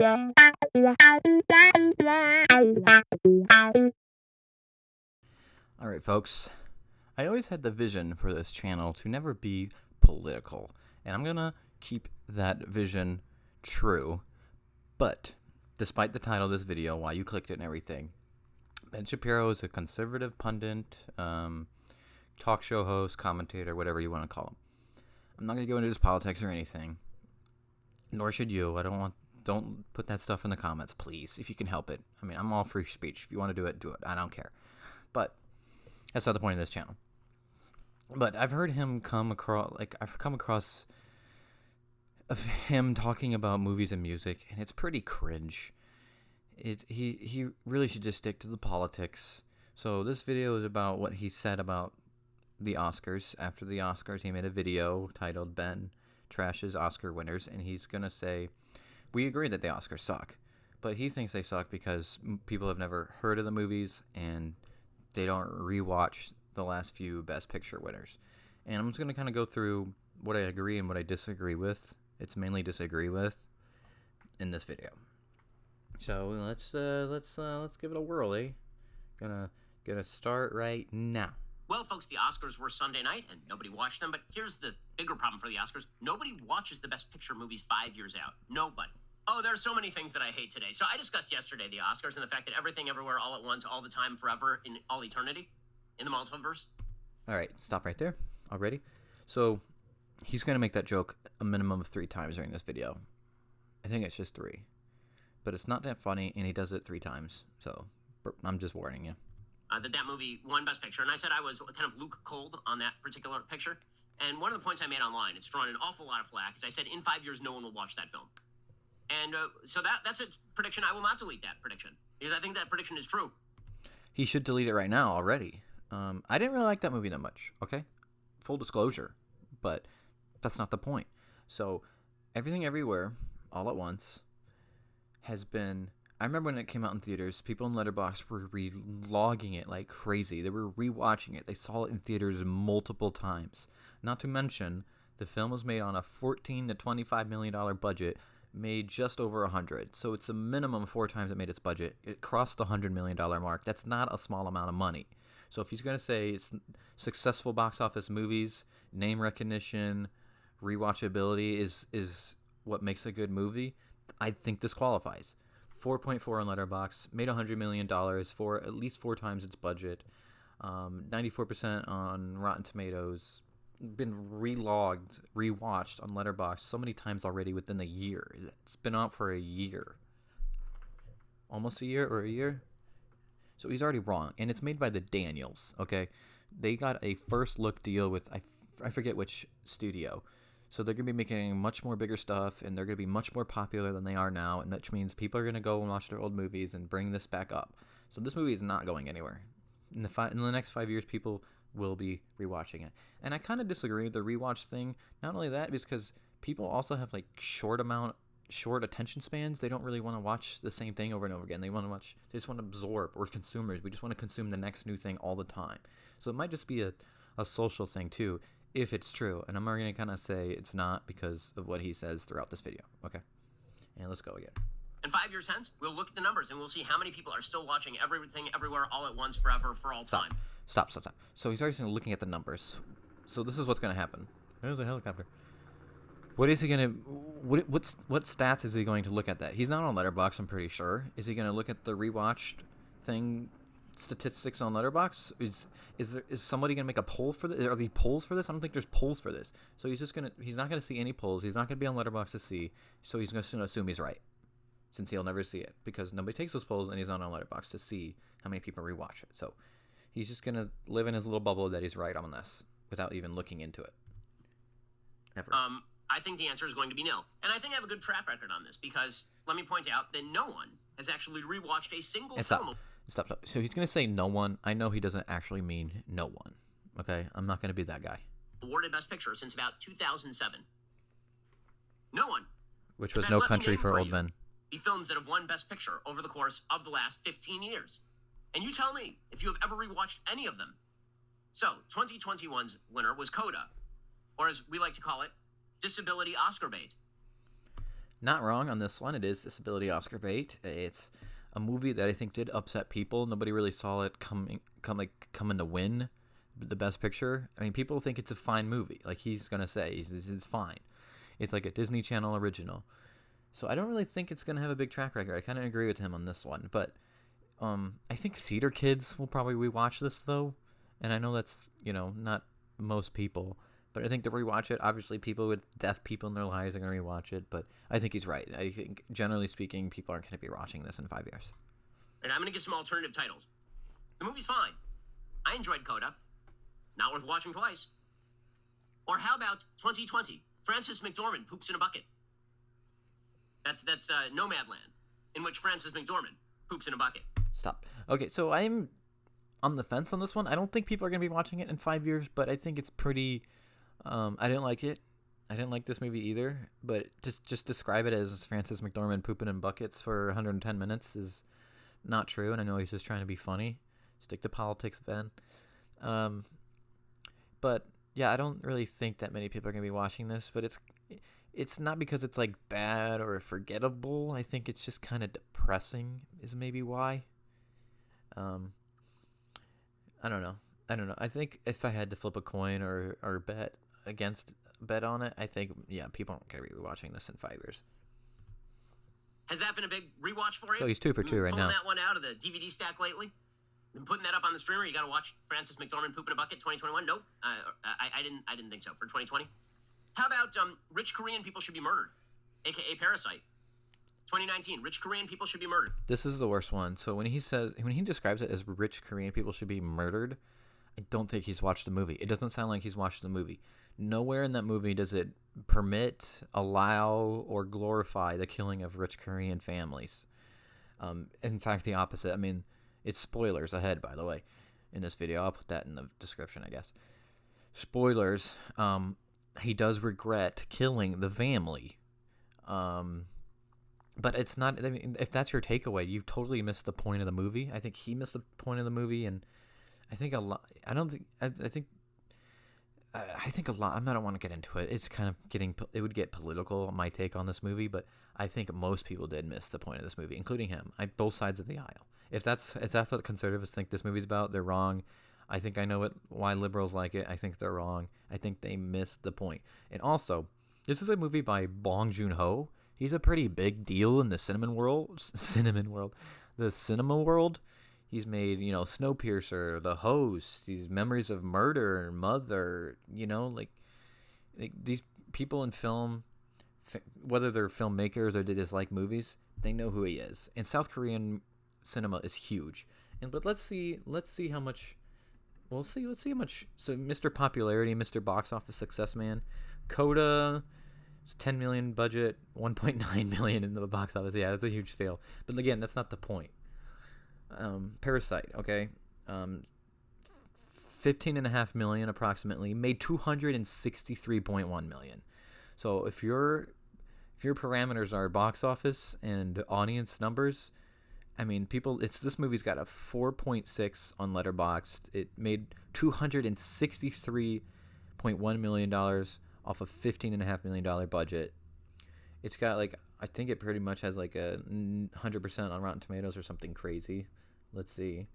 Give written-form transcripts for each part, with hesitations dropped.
Alright, folks. I always had the vision for this channel to never be political, and I'm gonna keep that vision true. But, despite the title of this video, why you clicked it and everything, Ben Shapiro is a conservative pundit, talk show host, commentator, whatever you want to call him. I'm not gonna go into his politics or anything, nor should you. Don't put that stuff in the comments, please, if you can help it. I mean, I'm all free speech. If you want to do it, do it. I don't care. But that's not the point of this channel. But I've heard him come across of him talking about movies and music, and it's pretty cringe. He really should just stick to the politics. So this video is about what he said about the Oscars. After the Oscars, he made a video titled "Ben Trashes Oscar Winners," and he's gonna say, we agree that the Oscars suck, but he thinks they suck because people have never heard of the movies and they don't rewatch the last few Best Picture winners. And I'm just going to kind of go through what I agree and what I disagree with. It's mainly disagree with in this video. So let's give it a whirl, eh? Gonna start right now. Well, folks, the Oscars were Sunday night, and nobody watched them, but here's the bigger problem for the Oscars. Nobody watches the Best Picture movies 5 years out. Nobody. Oh, there are so many things that I hate today. So I discussed yesterday the Oscars and the fact that everything, everywhere, all at once, all the time, forever, in all eternity, in the multiverse. All right, stop right there already. So he's going to make that joke a minimum of 3 times during this video. I think it's just 3. But it's not that funny, and he does it 3 times. So I'm just warning you. That movie won Best Picture, and I said I was kind of Luke Cold on that particular picture. And one of the points I made online, it's drawn an awful lot of flack, is I said in 5 years no one will watch that film. And so that's a prediction. I will not delete that prediction because I think that prediction is true. He should delete it right now already. I didn't really like that movie that much, okay? Full disclosure. But that's not the point. So Everything Everywhere, All at Once, has been... I remember when it came out in theaters, people in Letterboxd were re-logging it like crazy. They were rewatching it. They saw it in theaters multiple times. Not to mention, the film was made on a $14 to $25 million budget, made just over 100. So it's a minimum 4 times it made its budget. It crossed the $100 million mark. That's not a small amount of money. So if he's going to say it's successful box office movies, name recognition, rewatchability is what makes a good movie, I think this qualifies. 4.4 on Letterboxd, made $100 million for at least 4 times its budget, 94% on Rotten Tomatoes, been rewatched on Letterboxd so many times already within a year. It's been out for a year. Almost a year or a year? So he's already wrong. And it's made by the Daniels, okay? They got a first look deal with, I forget which studio. So they're going to be making much more bigger stuff, and they're going to be much more popular than they are now, and which means people are going to go and watch their old movies and bring this back up. So this movie is not going anywhere. In the next 5 years, people will be rewatching it. And I kind of disagree with the rewatch thing. Not only that, because people also have like short attention spans. They don't really want to watch the same thing over and over again. They just want to absorb. We're consumers. We just want to consume the next new thing all the time. So it might just be a social thing too, if it's true. And I'm going to kind of say it's not because of what he says throughout this video. Okay. And let's go again. In 5 years hence, we'll look at the numbers and we'll see how many people are still watching Everything Everywhere All at Once forever for all time. Stop. So he's already looking at the numbers. So this is what's going to happen. There's a helicopter. What is he going to... What stats is he going to look at that? He's not on Letterboxd, I'm pretty sure. Is he going to look at the rewatched thing, statistics on Letterboxd? Is somebody going to make a poll for this? Are there polls for this? I don't think there's polls for this. So he's not going to see any polls. He's not going to be on Letterboxd to see. So he's going to assume he's right, since he'll never see it, because nobody takes those polls and he's not on Letterboxd to see how many people rewatch it. So he's just going to live in his little bubble that he's right on this without even looking into it. Ever. I think the answer is going to be no. And I think I have a good track record on this because let me point out that no one has actually rewatched a single film. Stop. So he's going to say no one. I know he doesn't actually mean no one. Okay? I'm not going to be that guy. Awarded Best Picture since about 2007. No one. Which was No Country for Old Men. The films that have won Best Picture over the course of the last 15 years. And you tell me if you have ever rewatched any of them. So, 2021's winner was Coda, or as we like to call it, Disability Oscar bait. Not wrong on this one. It is disability Oscar bait. It's a movie that I think did upset people. Nobody really saw it coming to win the best picture. I mean, people think it's a fine movie. Like he's gonna say, it's fine. It's like a Disney Channel original. So I don't really think it's gonna have a big track record. I kind of agree with him on this one, but I think theater kids will probably rewatch this though, and I know that's not most people, but I think to rewatch it, obviously people with deaf people in their lives are gonna rewatch it. But I think he's right. I think generally speaking, people aren't gonna be watching this in 5 years. And I'm gonna give some alternative titles. The movie's fine. I enjoyed Coda. Not worth watching twice. Or how about 2020? Frances McDormand poops in a bucket. That's Nomadland, in which Frances McDormand poops in a bucket. Stop. Okay, so I'm on the fence on this one. I don't think people are going to be watching it in 5 years, but I think it's pretty... I didn't like it. I didn't like this movie either, but just describe it as Frances McDormand pooping in buckets for 110 minutes is not true, and I know he's just trying to be funny. Stick to politics, Ben. But, yeah, I don't really think that many people are going to be watching this, but it's not because it's, like, bad or forgettable. I think it's just kind of depressing is maybe why. I don't know. I think if I had to flip a coin or bet on it, I think, yeah, people aren't going to be watching this in 5 years. Has that been a big rewatch for you? So he's 2 for 2 right now. Pulling that one out of the DVD stack lately? Been putting that up on the streamer? You got to watch Frances McDormand Poop in a Bucket 2021? Nope. I didn't think so. For 2020? How about Rich Korean People Should Be Murdered, a.k.a. Parasite? 2019, Rich Korean People Should Be Murdered. This is the worst one. So when he describes it as rich Korean people should be murdered, I don't think he's watched the movie. It doesn't sound like he's watched the movie. Nowhere in that movie does it permit, allow, or glorify the killing of rich Korean families. In fact, the opposite. I mean, it's spoilers ahead, by the way, in this video. I'll put that in the description, I guess. Spoilers. He does regret killing the family. But it's not. I mean, if that's your takeaway, you totally missed the point of the movie. I think he missed the point of the movie, and I think a lot. I don't think. I think a lot. I don't want to get into it. It's kind of getting. It would get political. My take on this movie, but I think most people did miss the point of this movie, including him. Both sides of the aisle. If that's what conservatives think this movie's about, they're wrong. I think I know why liberals like it. I think they're wrong. I think they missed the point. And also, this is a movie by Bong Joon-ho. He's a pretty big deal in the cinema world. The cinema world. He's made, Snowpiercer, The Host, these Memories of Murder, and Mother, like these people in film, whether they're filmmakers or they dislike movies, they know who he is. And South Korean cinema is huge. But let's see how much. Let's see how much. So Mr. Popularity, Mr. Box Office Success Man, Coda. 10 million budget, 1.9 million in the box office. Yeah, that's a huge fail. But again, that's not the point. Parasite, okay, 15.5 million approximately, made 263.1 million. So if your parameters are box office and audience numbers, I mean, this movie's got a 4.6 on Letterboxd. It made $263.1 million off a $15.5 million budget. It's got I think it pretty much has a 100% on Rotten Tomatoes or something crazy. Let's see,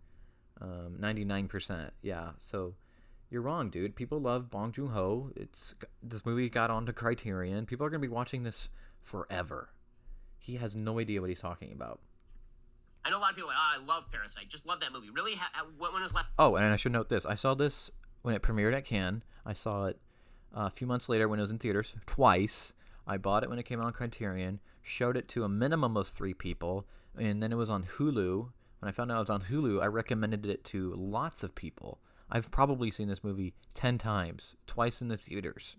99%. Yeah, so you're wrong, dude. People love Bong Joon-ho. This movie got onto Criterion. People are gonna be watching this forever. He has no idea what he's talking about. I know a lot of people are like, I love Parasite. Just love that movie. Really? When was last? Oh, and I should note this. I saw this when it premiered at Cannes. I saw it a few months later when it was in theaters twice. I bought it when it came out on Criterion, showed it to a minimum of 3 people, and then it was on Hulu. When I found out it was on Hulu, I recommended it to lots of people. I've probably seen this movie 10 times, twice in the theaters.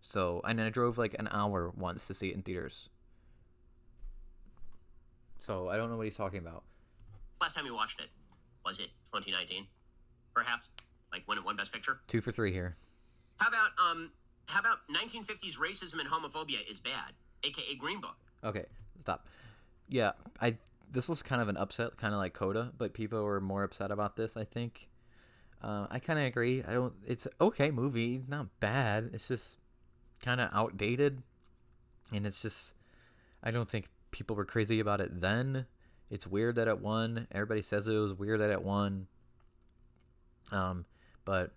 So, and then I drove an hour once to see it in theaters. So I don't know what he's talking about. Last time you watched it, was it 2019? Perhaps? When it won Best Picture? 2 for 3 here. How about 1950s racism and homophobia is bad, aka Green Book? Okay, stop. Yeah, this was kind of an upset, kind of like Coda, but people were more upset about this, I think. I kind of agree. It's okay movie, not bad. It's just kind of outdated, and it's just I don't think people were crazy about it then. It's weird that it won. Everybody says it was weird that it won. But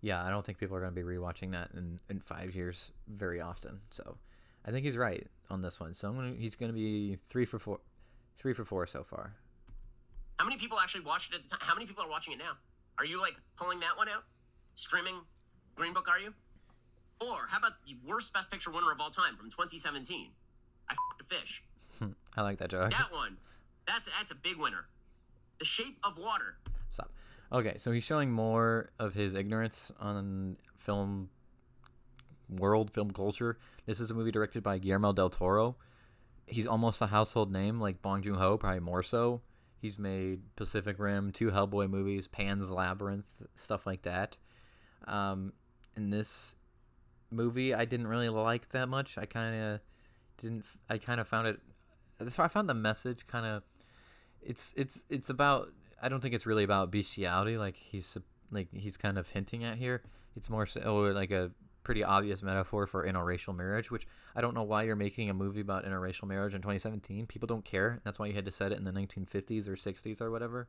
yeah, I don't think people are going to be rewatching that in 5 years very often. So I think he's right on this one. So he's going to be 3 for 4 so far. How many people actually watched it at the time? How many people are watching it now? Are you like pulling that one out? Streaming Green Book, are you? Or how about the worst Best Picture winner of all time from 2017? I f***ed a fish. I like that joke. That one. That's a big winner. The Shape of Water. Stop. Okay, so he's showing more of his ignorance on film culture. This is a movie directed by Guillermo del Toro. He's almost a household name, like Bong Joon-ho, probably more so. He's made Pacific Rim, 2 Hellboy movies, Pan's Labyrinth, stuff like that. In this movie, I didn't really like that much. I kind of found it. I found the message kind of. It's about. I don't think it's really about bestiality, like he's kind of hinting at here. It's more so like a pretty obvious metaphor for interracial marriage, which I don't know why you're making a movie about interracial marriage in 2017. People don't care. That's why you had to set it in the 1950s or 60s or whatever.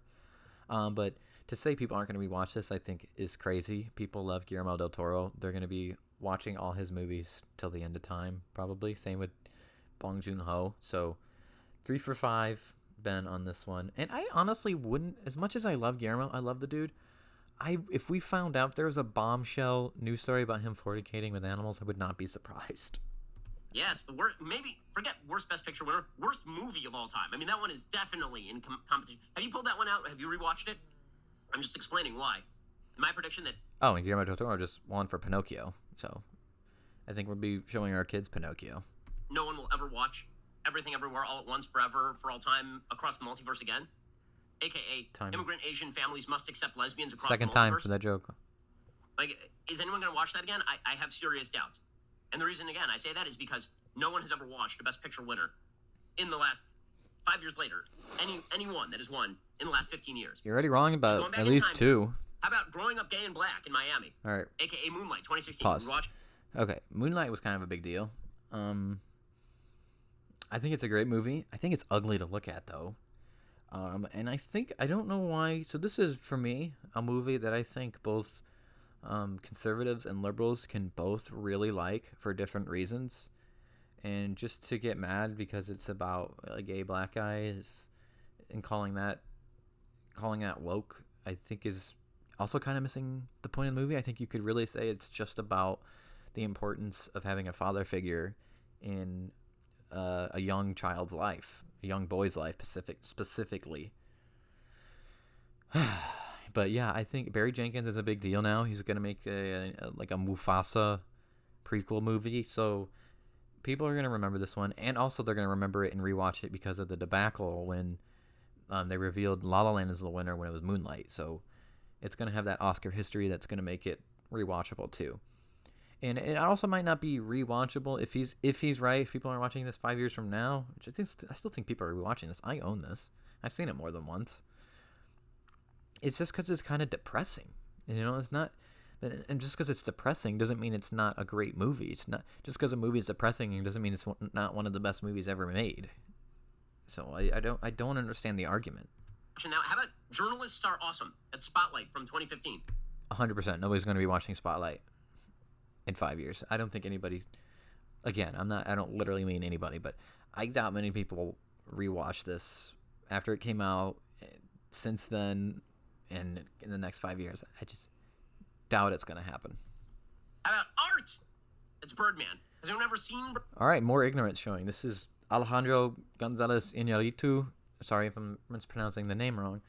But to say people aren't going to rewatch this, I think, is crazy. People love Guillermo del Toro. They're going to be watching all his movies till the end of time, probably. Same with Bong Joon-ho. So 3 for 5, Ben, on this one. And I honestly wouldn't, as much as I love Guillermo, I love the dude. If we found out there was a bombshell news story about him fornicating with animals, I would not be surprised. Yes, the worst. Maybe forget worst Best Picture winner, worst movie of all time. I mean, that one is definitely in competition. Have you pulled that one out? Have you rewatched it? I'm just explaining why. My prediction that. Oh, and Guillermo del Toro just won for Pinocchio, so I think we'll be showing our kids Pinocchio. No one will ever watch Everything Everywhere All at Once forever for all time across the multiverse again. AKA, time. Immigrant Asian families must accept lesbians across Second the multiverse. time for that joke. Like, is anyone going to watch that again? I have serious doubts. And the reason, again, I say that is because no one has ever watched a Best Picture winner in the last 5 years later. Anyone that has won in the last 15 years. You're already wrong about at least 2. How about Growing Up Gay and Black in Miami? All right. AKA Moonlight, 2016. Pause. Okay, Moonlight was kind of a big deal. I think it's a great movie. I think it's ugly to look at, though. And I don't know why. So this is, for me, a movie that I think both conservatives and liberals can both really like for different reasons. And just to get mad because it's about gay black guys and calling that woke, I think is also kind of missing the point of the movie. I think you could really say it's just about the importance of having a father figure in a young child's life, a young boy's life specifically. But yeah, I think Barry Jenkins is a big deal now. He's going to make a Mufasa prequel movie, so people are going to remember this one, and also they're going to remember it and rewatch it because of the debacle when they revealed La La Land as the winner when it was Moonlight. So it's going to have that Oscar history that's going to make it rewatchable too. And it also might not be rewatchable if he's right. If people are watching this 5 years from now, which I still think people are rewatching this. I own this. I've seen it more than once. It's just because it's kind of depressing. It's not. And just because it's depressing doesn't mean it's not a great movie. It's not just because a movie is depressing doesn't mean it's not one of the best movies ever made. So I don't understand the argument. Now, how about Journalists Are Awesome at Spotlight from 2015? 100%. Nobody's going to be watching Spotlight in 5 years. I don't think anybody. Again, I don't literally mean anybody, but I doubt many people rewatch this after it came out. Since then, and in the next 5 years, I just doubt it's going to happen. How about Art? It's Birdman. Has anyone ever seen? All right, more ignorance showing. This is Alejandro Gonzalez Iñárritu. Sorry if I'm mispronouncing the name wrong.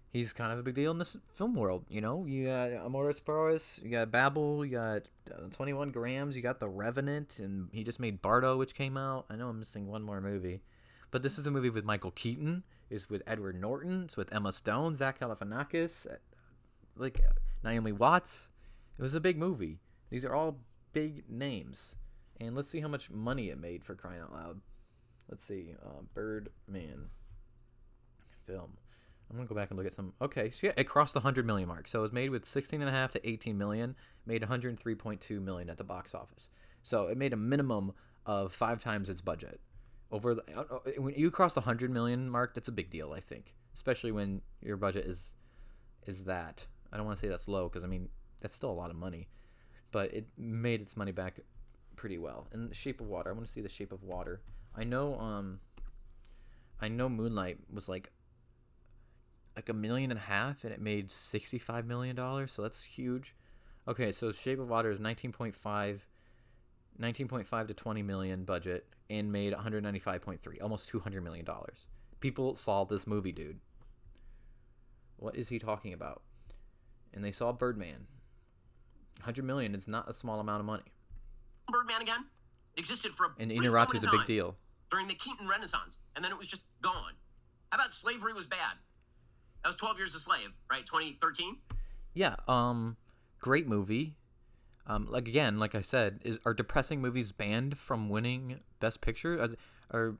He's kind of a big deal in this film world, You got Amores Perros, you got Babel, you got 21 Grams, you got The Revenant, and he just made Bardo, which came out. I know I'm missing one more movie. But this is a movie with Michael Keaton. It's with Edward Norton. It's with Emma Stone, Zach Galifianakis, Naomi Watts. It was a big movie. These are all big names. And let's see how much money it made, for crying out loud. Let's see. Birdman film. I'm going to go back and look at some. Okay, so yeah, it crossed the 100 million mark. So it was made with 16.5 to 18 million, made 103.2 million at the box office. So it made a minimum of 5 times its budget. When you cross the 100 million mark, that's a big deal, I think, especially when your budget is that. I don't want to say that's low because I mean that's still a lot of money, but it made its money back pretty well. And The Shape of Water, I want to see The Shape of Water. I know Moonlight was like $1.5 million, and it made $65 million, so that's huge. Okay, so Shape of Water is 19.5 to 20 million budget and made 195.3, almost $200 million. People saw this movie, dude. What is he talking about? And they saw Birdman. 100 million is not a small amount of money. Birdman again? It existed for a And brief Inarritu moment is in a big time deal. during the Keaton Renaissance, and then it was just gone. How about Slavery Was Bad? That was 12 Years a Slave, right? 2013? Yeah, great movie. Like I said, are depressing movies banned from winning Best Picture? Are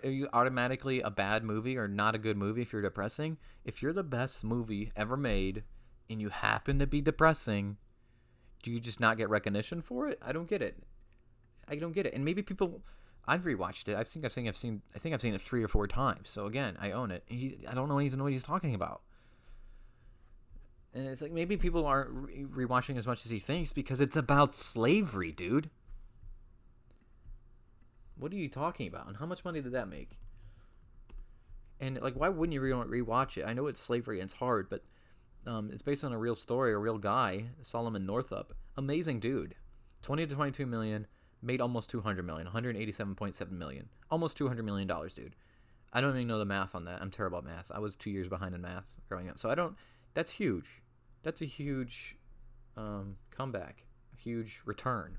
you automatically a bad movie or not a good movie if you're depressing? If you're the best movie ever made and you happen to be depressing, do you just not get recognition for it? I don't get it. And maybe people, I've rewatched it. I think I've seen it 3 or 4 times. So again, I own it. I don't even know what he's talking about. And it's like maybe people aren't rewatching as much as he thinks because it's about slavery, dude. What are you talking about? And how much money did that make? And like, why wouldn't you rewatch it? I know it's slavery and it's hard, but it's based on a real story, a real guy, Solomon Northup. Amazing dude. 20 to 22 million, made almost 200 million, 187.7 million, almost $200 million, dude. I don't even know the math on that. I'm terrible at math. I was 2 years behind in math growing up, so I don't. That's huge. That's a huge comeback, a huge return.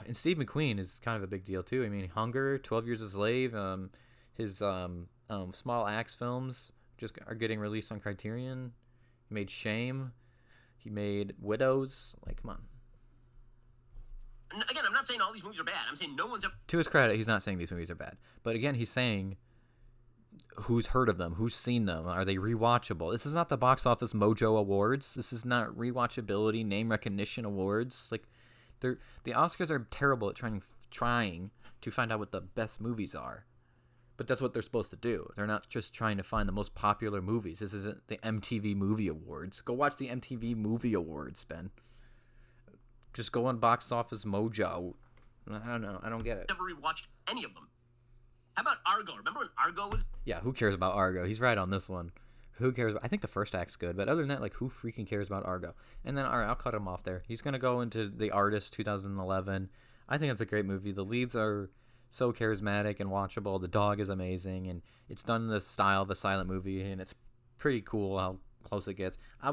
And Steve McQueen is kind of a big deal too. I mean, Hunger, 12 Years a Slave, his Small Axe films just are getting released on Criterion. He made Shame. He made Widows. Like, come on. And again, I'm not saying all these movies are bad. I'm saying no one's ever... To his credit, he's not saying these movies are bad. But again, he's saying who's heard of them, who's seen them, are they rewatchable? This is not the Box Office Mojo Awards. This is not rewatchability, name recognition awards. Like, the Oscars are terrible at trying to find out what the best movies are. But that's what they're supposed to do. They're not just trying to find the most popular movies. This isn't the MTV Movie Awards. Go watch the MTV Movie Awards, Ben. Just go on Box Office Mojo. I don't know. I don't get it. Never rewatched any of them. How about Argo? Remember when Argo was... Yeah, who cares about Argo? He's right on this one. Who cares? I think the first act's good, but other than that, like, who freaking cares about Argo? And then, all right, I'll cut him off there. He's going to go into The Artist 2011. I think it's a great movie. The leads are so charismatic and watchable. The dog is amazing, and it's done in the style of a silent movie, and it's pretty cool how close it gets. I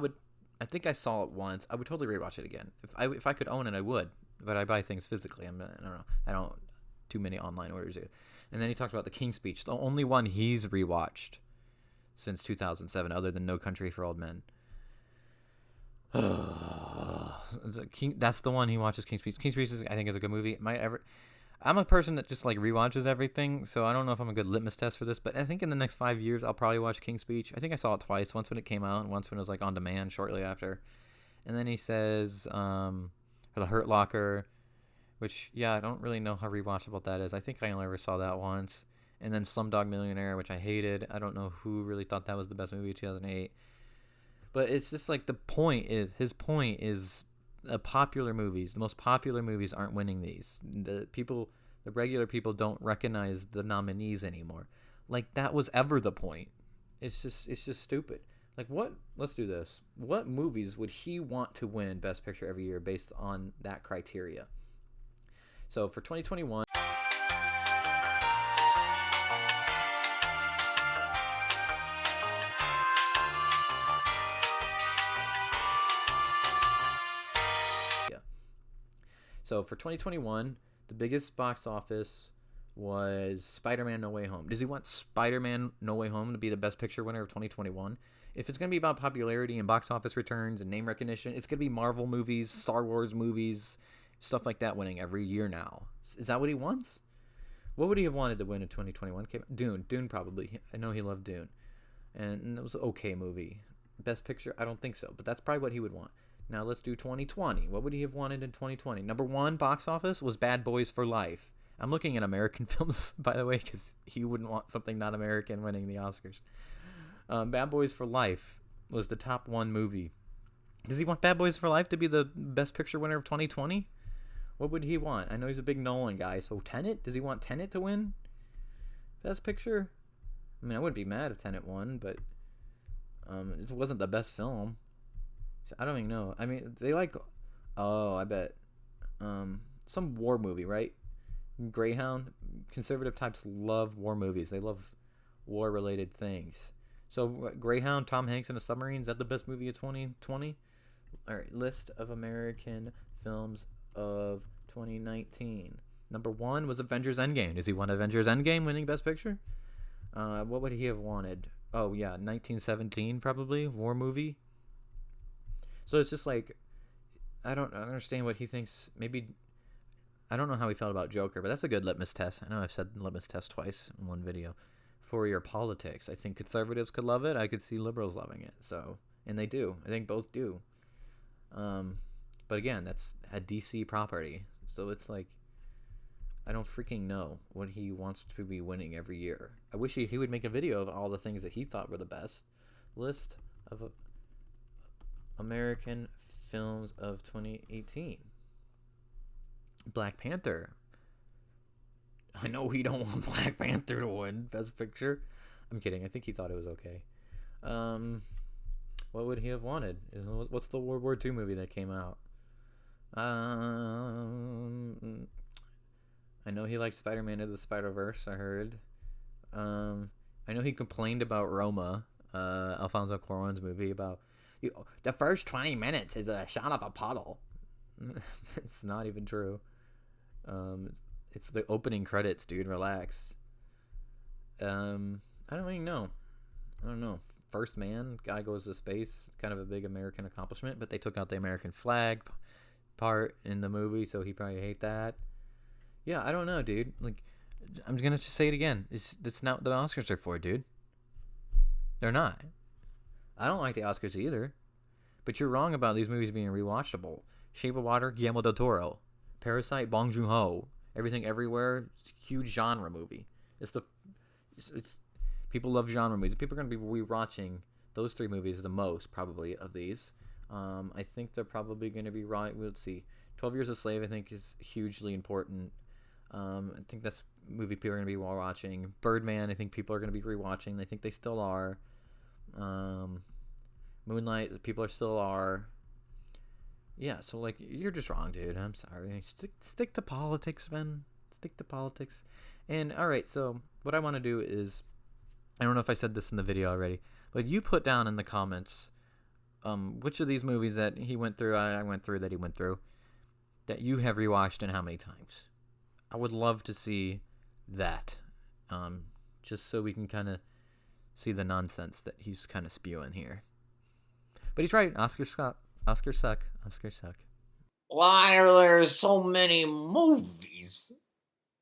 think I saw it once. I would totally rewatch it again. If I could own it, I would. But I buy things physically. I don't know. I don't too many online orders here. And then he talks about The King's Speech, the only one he's rewatched since 2007, other than No Country for Old Men. That's the one he watches. King's Speech. King's Speech I think is a good movie. I'm a person that just like rewatches everything, so I don't know if I'm a good litmus test for this, but I think in the next 5 years I'll probably watch King's Speech. I think I saw it twice, once when it came out and once when it was like on demand shortly after. And then he says The Hurt Locker, which, yeah, I don't really know how rewatchable that is. I think I only ever saw that once. And then Slumdog Millionaire, which I hated. I don't know who really thought that was the best movie of 2008. But it's just like his point is the popular movies, the most popular movies aren't winning these. The regular people don't recognize the nominees anymore. Like, that was ever the point. It's just stupid. Like, let's do this. What movies would he want to win Best Picture every year based on that criteria? So for 2021, the biggest box office was Spider-Man No Way Home. Does he want Spider-Man No Way Home to be the Best Picture winner of 2021? If it's going to be about popularity and box office returns and name recognition, it's going to be Marvel movies, Star Wars movies, stuff like that winning every year now. Is that what he wants? What would he have wanted to win in 2021? Dune probably. I know he loved Dune. And it was an okay movie. Best Picture? I don't think so, but that's probably what he would want. Now let's do 2020. What would he have wanted in 2020? Number one box office was Bad Boys for Life. I'm looking at American films, by the way, because he wouldn't want something not American winning the Oscars. Bad Boys for Life was the top one movie. Does he want Bad Boys for Life to be the Best Picture winner of 2020? What would he want? I know he's a big Nolan guy, so Tenet? Does he want Tenet to win Best Picture? I mean, I wouldn't be mad if Tenet won, but it wasn't the best film. I don't even know. I mean, they like... Oh, I bet. Some war movie, right? Greyhound. Conservative types love war movies. They love war-related things. So, Greyhound, Tom Hanks in a submarine, is that the best movie of 2020? All right, list of American films of 2019. Number 1 was Avengers Endgame. Does he want Avengers Endgame winning Best Picture? What would he have wanted? Oh, yeah, 1917 probably, war movie. So it's just like, I don't understand what he thinks. Maybe, I don't know how he felt about Joker, but that's a good litmus test. I know I've said litmus test twice in one video. For your politics, I think conservatives could love it. I could see liberals loving it. So, and they do. I think both do. But again, that's a DC property. So it's like, I don't freaking know what he wants to be winning every year. I wish he would make a video of all the things that he thought were the best. List of American films of 2018. Black Panther. I know he don't want Black Panther to win Best Picture. I'm kidding. I think he thought it was okay. What would he have wanted? What's the World War II movie that came out? I know he liked Spider-Man Into the Spider-Verse, I heard. I know he complained about Roma, Alfonso Cuarón's movie, about the first 20 minutes is a shot of a puddle. It's not even true. It's the opening credits, dude. Relax. I don't even know. I don't know. First Man, guy goes to space. It's kind of a big American accomplishment, but they took out the American flag part in the movie, so he probably hate that. Yeah, I don't know, dude. Like, I'm gonna just say it again. That's not what the Oscars are for, dude. They're not. I don't like the Oscars either. But you're wrong about these movies being rewatchable. Shape of Water, Guillermo del Toro. Parasite, Bong Joon-ho. Everything Everywhere, huge genre movie. It's people love genre movies. People are going to be rewatching those 3 movies the most, probably, of these. I think they're probably going to be right. We'll see. 12 Years a Slave, I think, is hugely important. I think that's a movie people are going to be watching. Birdman, I think people are going to be rewatching. I think they still are. Moonlight, people still are. Yeah, so, like, you're just wrong, dude. I'm sorry. Stick to politics, man. Stick to politics. And, all right, so what I want to do is, I don't know if I said this in the video already, but you put down in the comments which of these movies that he went through, I went through, that he went through, that you have rewatched and how many times. I would love to see that, just so we can kind of see the nonsense that he's kind of spewing here. But he's right. Oscars suck. Oscars suck. Why are there so many movies?